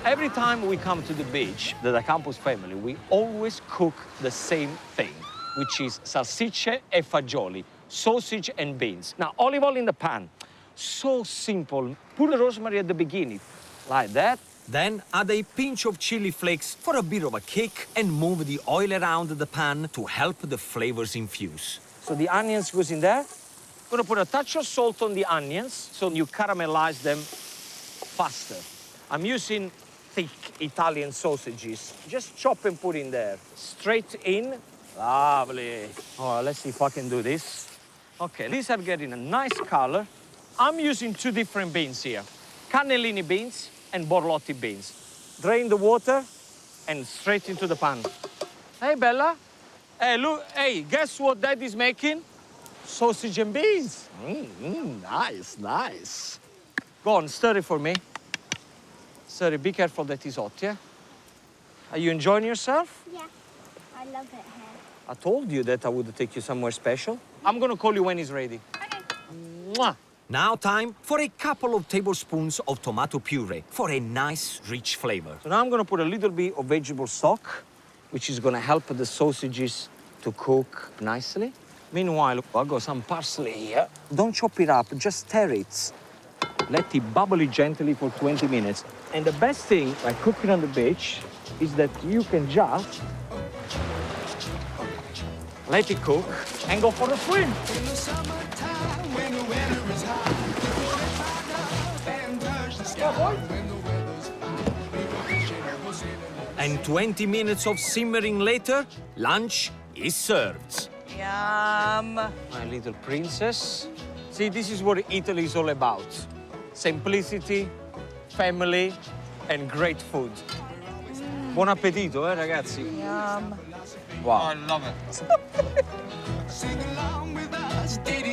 Every time we come to the beach, the D'Acampo's family, we always cook the same thing, which is salsicce e fagioli, sausage and beans. Now, olive oil in the pan. So simple. Put the rosemary at the beginning, like that. Then add a pinch of chili flakes for a bit of a kick and move the oil around the pan to help the flavors infuse. So the onions goes in there. Gonna put a touch of salt on the onions so you caramelize them faster. I'm using thick Italian sausages. Just chop and put in there. Straight in. Lovely. Oh, let's see if I can do this. Okay, these are getting a nice color. I'm using two different beans here. Cannellini beans and borlotti beans. Drain the water and straight into the pan. Hey, Bella. Hey, look. Hey, guess what Daddy's making? Sausage and beans. Nice, nice. Go on, stir it for me. Stir it. Be careful that it's hot, yeah? Are you enjoying yourself? Yeah, I love it here. I told you that I would take you somewhere special. I'm gonna call you when it's ready. Okay. Mwah. Now time for a couple of tablespoons of tomato puree for a nice, rich flavor. So now I'm gonna put a little bit of vegetable stock, which is gonna help the sausages to cook nicely. Meanwhile, I've got some parsley here. Don't chop it up, just stir it. Let it bubble it gently for 20 minutes. And the best thing by cooking on the beach is that you can just let it cook and go for a swim. And 20 minutes of simmering later, lunch is served. Yum. My little princess. See, this is what Italy is all about. Simplicity, family, and great food. Buon appetito, ragazzi. Yum. Wow. I love it. Sing along with us, did